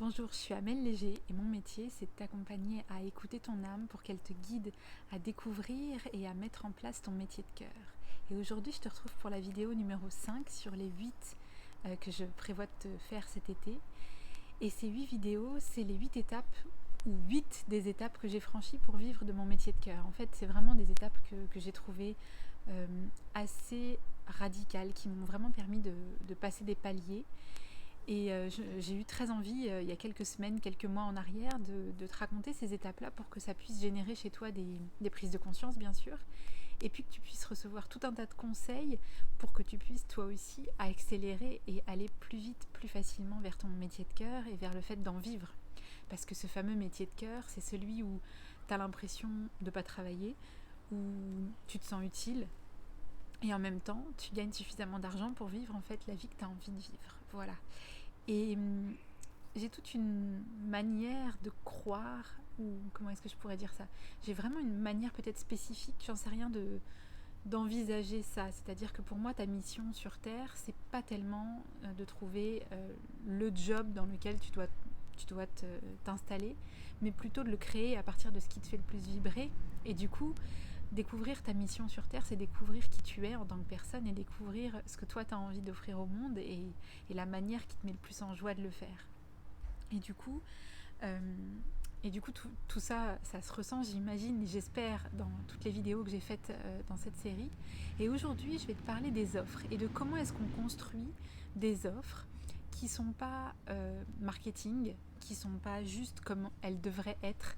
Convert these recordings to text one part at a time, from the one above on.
Bonjour, je suis Amel Léger et mon métier c'est de t'accompagner à écouter ton âme pour qu'elle te guide à découvrir et à mettre en place ton métier de cœur. Et aujourd'hui je te retrouve pour la vidéo numéro 5 sur les 8 que je prévois de te faire cet été. Et ces 8 vidéos, c'est les 8 étapes ou 8 des étapes que j'ai franchies pour vivre de mon métier de cœur. En fait c'est vraiment des étapes que j'ai trouvées assez radicales, qui m'ont vraiment permis de passer des paliers. Et j'ai eu très envie, il y a quelques semaines, quelques mois en arrière, de te raconter ces étapes-là pour que ça puisse générer chez toi des prises de conscience, bien sûr, et puis que tu puisses recevoir tout un tas de conseils pour que tu puisses toi aussi accélérer et aller plus vite, plus facilement vers ton métier de cœur et vers le fait d'en vivre. Parce que ce fameux métier de cœur, c'est celui où tu as l'impression de ne pas travailler, où tu te sens utile, et en même temps, tu gagnes suffisamment d'argent pour vivre en fait la vie que tu as envie de vivre. Voilà. Et j'ai toute une manière de croire, ou comment est-ce que je pourrais dire ça ? J'ai vraiment une manière peut-être spécifique, j'en sais rien, d'envisager ça. C'est-à-dire que pour moi, ta mission sur Terre, c'est pas tellement de trouver le job dans lequel tu dois t'installer, mais plutôt de le créer à partir de ce qui te fait le plus vibrer. Et du coup, découvrir ta mission sur Terre, c'est découvrir qui tu es en tant que personne et découvrir ce que toi tu as envie d'offrir au monde et la manière qui te met le plus en joie de le faire. Et du coup, tout ça, ça se ressent, j'imagine, j'espère, dans toutes les vidéos que j'ai faites dans cette série. Et aujourd'hui, je vais te parler des offres et de comment est-ce qu'on construit des offres qui ne sont pas marketing, qui ne sont pas juste comme elles devraient être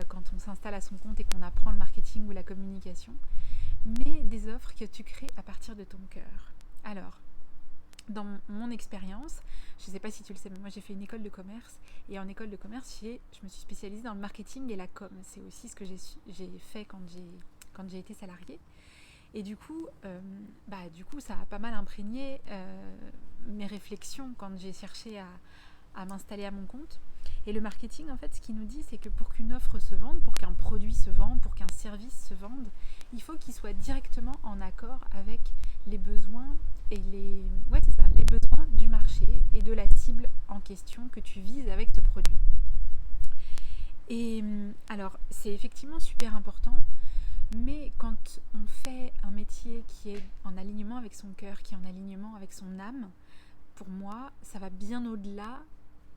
quand on s'installe à son compte et qu'on apprend le marketing ou la communication, mais des offres que tu crées à partir de ton cœur. Alors, dans mon expérience, je ne sais pas si tu le sais, mais moi j'ai fait une école de commerce, et en école de commerce, je me suis spécialisée dans le marketing et la com. C'est aussi ce que j'ai fait quand j'ai été salariée. Et du coup, ça a pas mal imprégné mes réflexions quand j'ai cherché à m'installer à mon compte. Et le marketing, en fait, ce qu'il nous dit, c'est que pour qu'une offre se vende, pour qu'un produit se vende, pour qu'un service se vende, il faut qu'il soit directement en accord avec les besoins et les besoins du marché et de la cible en question que tu vises avec ce produit. Et alors, c'est effectivement super important, mais quand on fait un métier qui est en alignement avec son cœur, qui est en alignement avec son âme, pour moi, ça va bien au-delà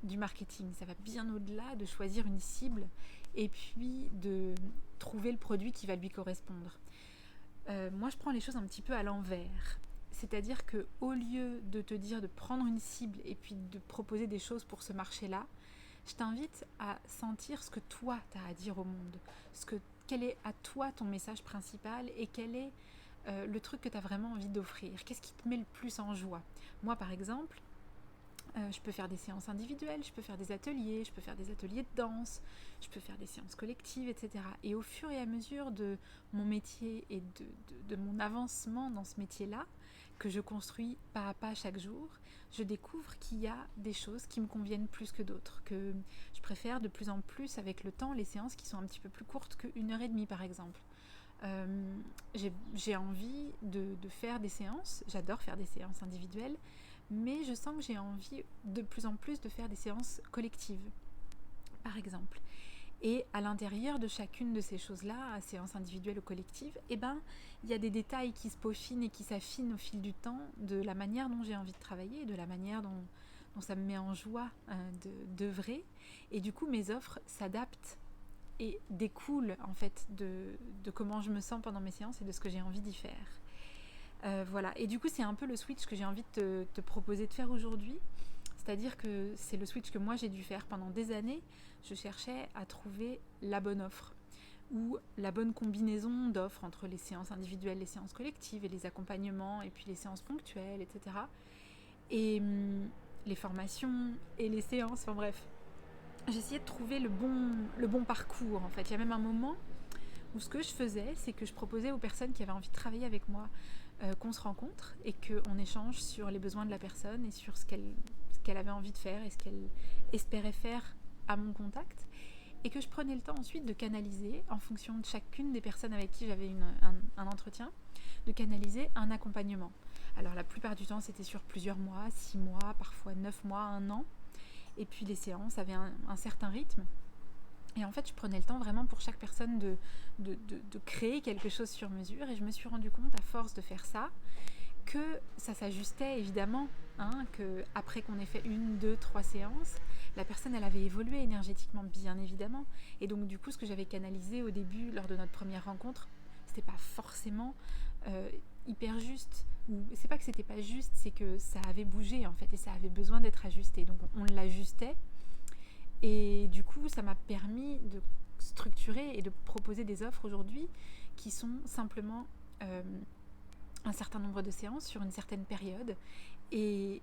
du marketing, ça va bien au-delà de choisir une cible et puis de trouver le produit qui va lui correspondre. Moi, je prends les choses un petit peu à l'envers. C'est-à-dire qu'au lieu de te dire de prendre une cible et puis de proposer des choses pour ce marché-là, je t'invite à sentir ce que toi, tu as à dire au monde. Quel est à toi ton message principal et quel est le truc que tu as vraiment envie d'offrir. Qu'est-ce qui te met le plus en joie ? Moi, par exemple, je peux faire des séances individuelles, je peux faire des ateliers de danse, je peux faire des séances collectives, etc. Et au fur et à mesure de mon métier et de mon avancement dans ce métier-là, que je construis pas à pas chaque jour, je découvre qu'il y a des choses qui me conviennent plus que d'autres, que je préfère de plus en plus avec le temps les séances qui sont un petit peu plus courtes que 1h30 par exemple. J'ai envie de faire des séances, j'adore faire des séances individuelles, mais je sens que j'ai envie de plus en plus de faire des séances collectives, par exemple. Et à l'intérieur de chacune de ces choses-là, séances individuelles ou collectives, il y a des détails qui se peaufinent et qui s'affinent au fil du temps de la manière dont j'ai envie de travailler, de la manière dont ça me met en joie d'œuvrer. Et du coup, mes offres s'adaptent et découlent en fait de comment je me sens pendant mes séances et de ce que j'ai envie d'y faire. Voilà. Et du coup, c'est un peu le switch que j'ai envie de te proposer de faire aujourd'hui. C'est-à-dire que c'est le switch que moi j'ai dû faire pendant des années. Je cherchais à trouver la bonne offre ou la bonne combinaison d'offres entre les séances individuelles, les séances collectives et les accompagnements et puis les séances ponctuelles, etc. Et les formations et les séances, enfin bref. J'essayais de trouver le bon parcours en fait. Il y a même un moment où ce que je faisais, c'est que je proposais aux personnes qui avaient envie de travailler avec moi qu'on se rencontre et qu'on échange sur les besoins de la personne et sur ce qu'elle avait envie de faire et ce qu'elle espérait faire à mon contact, et que je prenais le temps ensuite de canaliser, en fonction de chacune des personnes avec qui j'avais un entretien, de canaliser un accompagnement. Alors la plupart du temps, c'était sur plusieurs mois, 6 mois, parfois 9 mois, 1 an. Et puis les séances avaient un certain rythme. Et en fait, je prenais le temps vraiment pour chaque personne de créer quelque chose sur mesure. Et je me suis rendu compte, à force de faire ça, que ça s'ajustait évidemment, que après qu'on ait fait 1, 2, 3 séances, la personne elle avait évolué énergétiquement bien évidemment. Et donc du coup, ce que j'avais canalisé au début lors de notre première rencontre, c'était pas forcément hyper juste. Ou c'est pas que c'était pas juste, c'est que ça avait bougé en fait et ça avait besoin d'être ajusté. Donc on l'ajustait. Et du coup, ça m'a permis de structurer et de proposer des offres aujourd'hui qui sont simplement un certain nombre de séances sur une certaine période. Et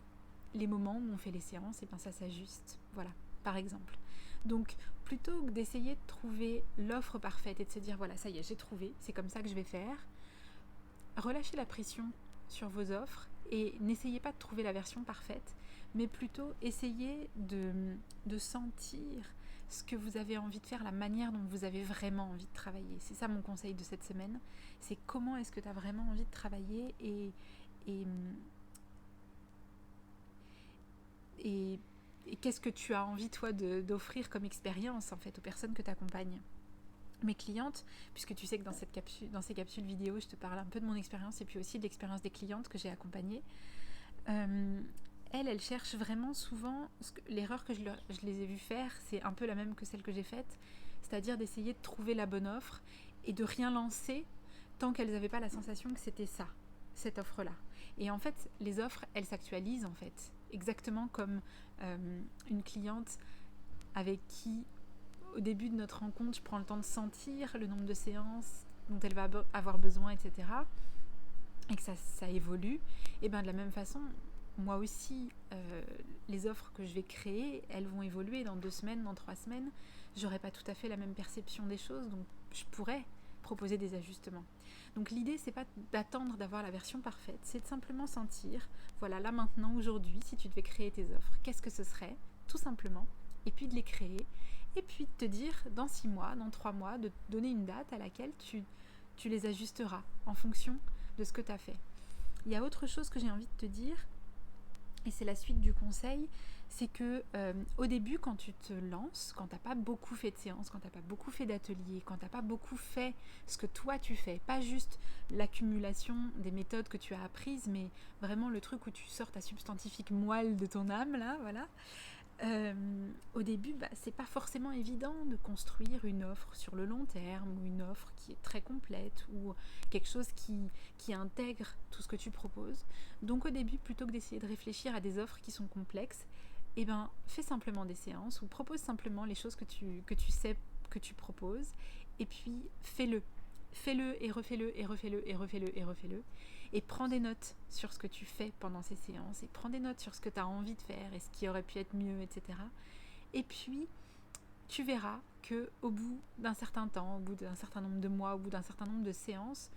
les moments où on fait les séances, et bien ça s'ajuste. Voilà, par exemple. Donc, plutôt que d'essayer de trouver l'offre parfaite et de se dire, voilà, ça y est, j'ai trouvé, c'est comme ça que je vais faire, relâchez la pression sur vos offres et n'essayez pas de trouver la version parfaite, mais plutôt essayez de sentir ce que vous avez envie de faire, la manière dont vous avez vraiment envie de travailler. C'est ça mon conseil de cette semaine, c'est comment est-ce que tu as vraiment envie de travailler et qu'est-ce que tu as envie toi d'offrir comme expérience en fait aux personnes que tu accompagnes. Mes clientes, puisque tu sais que dans ces capsules vidéo, je te parle un peu de mon expérience et puis aussi de l'expérience des clientes que j'ai accompagnées. Elles cherchent vraiment souvent, l'erreur que je les ai vues faire, c'est un peu la même que celle que j'ai faite, c'est-à-dire d'essayer de trouver la bonne offre et de rien lancer tant qu'elles n'avaient pas la sensation que c'était ça, cette offre-là. Et en fait, les offres, elles s'actualisent en fait, exactement comme une cliente avec qui, au début de notre rencontre, je prends le temps de sentir le nombre de séances dont elle va avoir besoin, etc. Et que ça évolue. Et bien de la même façon, moi aussi, les offres que je vais créer, elles vont évoluer dans 2 semaines, dans 3 semaines. J'aurai pas tout à fait la même perception des choses, donc je pourrais proposer des ajustements. Donc l'idée, c'est pas d'attendre d'avoir la version parfaite, c'est de simplement sentir, voilà, là maintenant, aujourd'hui, si tu devais créer tes offres, qu'est-ce que ce serait, tout simplement, et puis de les créer, et puis de te dire, dans 6 mois, dans 3 mois, de te donner une date à laquelle tu les ajusteras en fonction de ce que tu as fait. Il y a autre chose que j'ai envie de te dire, et c'est la suite du conseil, c'est que au début, quand tu te lances, quand tu n'as pas beaucoup fait de séances, quand tu n'as pas beaucoup fait d'ateliers, quand tu n'as pas beaucoup fait ce que toi tu fais, pas juste l'accumulation des méthodes que tu as apprises, mais vraiment le truc où tu sors ta substantifique moelle de ton âme, là, voilà. Au début, c'est pas forcément évident de construire une offre sur le long terme ou une offre qui est très complète ou quelque chose qui intègre tout ce que tu proposes. Donc au début, plutôt que d'essayer de réfléchir à des offres qui sont complexes, fais simplement des séances ou propose simplement les choses que tu sais que tu proposes et puis fais-le et refais-le et refais-le et refais-le et refais-le et prends des notes sur ce que tu fais pendant ces séances et prends des notes sur ce que tu as envie de faire et ce qui aurait pu être mieux, etc. Et puis tu verras qu'au bout d'un certain temps, au bout d'un certain nombre de mois, au bout d'un certain nombre de séances,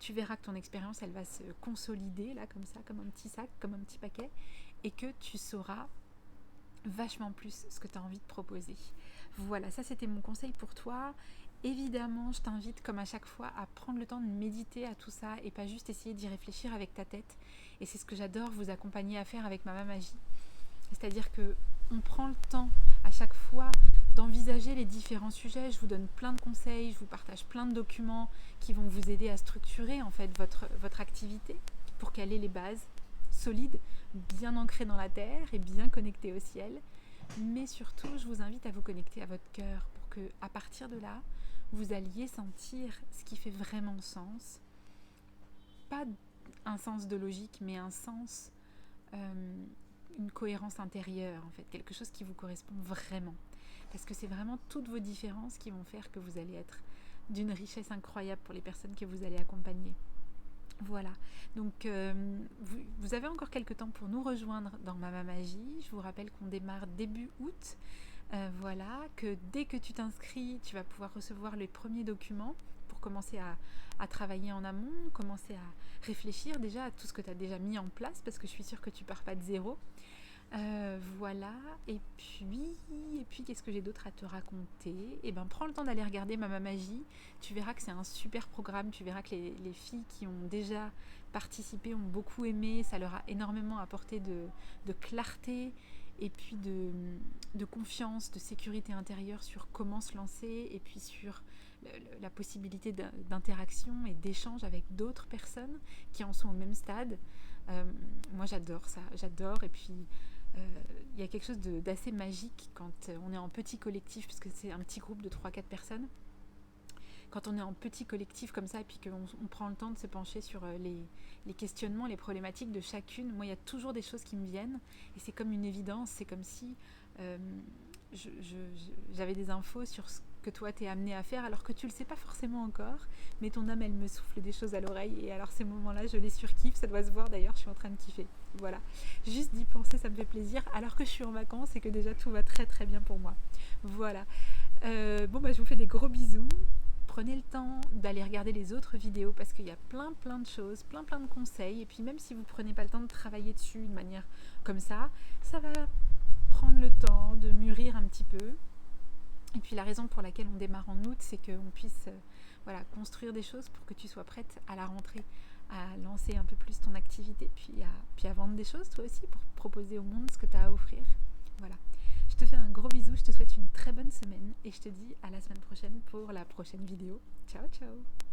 tu verras que ton expérience elle va se consolider là comme ça, comme un petit sac, comme un petit paquet, et que tu sauras vachement plus ce que tu as envie de proposer. Voilà, ça c'était mon conseil pour toi. Évidemment, je t'invite comme à chaque fois à prendre le temps de méditer à tout ça et pas juste essayer d'y réfléchir avec ta tête. Et c'est ce que j'adore vous accompagner à faire avec Mama Magie. C'est-à-dire que on prend le temps à chaque fois d'envisager les différents sujets. Je vous donne plein de conseils, je vous partage plein de documents qui vont vous aider à structurer en fait votre activité pour qu'elle ait les bases solides, bien ancrées dans la terre et bien connectées au ciel. Mais surtout, je vous invite à vous connecter à votre cœur pour que, à partir de là, vous alliez sentir ce qui fait vraiment sens. Pas un sens de logique, mais un sens, une cohérence intérieure en fait, quelque chose qui vous correspond vraiment. Parce que c'est vraiment toutes vos différences qui vont faire que vous allez être d'une richesse incroyable pour les personnes que vous allez accompagner. Voilà, donc vous avez encore quelques temps pour nous rejoindre dans Mama Magie. Je vous rappelle qu'on démarre début août. Voilà, que dès que tu t'inscris, tu vas pouvoir recevoir les premiers documents pour commencer à travailler en amont, commencer à réfléchir déjà à tout ce que tu as déjà mis en place, parce que je suis sûre que tu pars pas de zéro. Voilà, et puis qu'est-ce que j'ai d'autre à te raconter? Prends le temps d'aller regarder Mama Magie, tu verras que c'est un super programme, tu verras que les filles qui ont déjà participé ont beaucoup aimé, ça leur a énormément apporté de clarté et puis de confiance, de sécurité intérieure sur comment se lancer, et puis sur la possibilité d'interaction et d'échange avec d'autres personnes qui en sont au même stade. Moi j'adore ça, j'adore. Et puis il y a quelque chose d'assez magique quand on est en petit collectif, puisque c'est un petit groupe de 3-4 personnes. Quand on est en petit collectif comme ça, et puis qu'on prend le temps de se pencher sur les questionnements, les problématiques de chacune, moi il y a toujours des choses qui me viennent, et c'est comme une évidence, c'est comme si j'avais des infos sur ce que toi t'es amené à faire, alors que tu le sais pas forcément encore, mais ton âme elle me souffle des choses à l'oreille, et alors ces moments-là je les surkiffe, ça doit se voir d'ailleurs, je suis en train de kiffer. Voilà, juste d'y penser ça me fait plaisir, alors que je suis en vacances et que déjà tout va très très bien pour moi. Voilà, je vous fais des gros bisous. Prenez le temps d'aller regarder les autres vidéos, parce qu'il y a plein de choses, plein de conseils, et puis même si vous prenez pas le temps de travailler dessus de manière comme ça va prendre le temps de mûrir un petit peu. Et puis la raison pour laquelle on démarre en août, c'est qu'on puisse construire des choses pour que tu sois prête à la rentrée, à lancer un peu plus ton activité, puis à vendre des choses toi aussi, pour proposer au monde ce que tu as à offrir. Voilà. Je te fais un gros bisou, je te souhaite une très bonne semaine, et je te dis à la semaine prochaine pour la prochaine vidéo. Ciao ciao.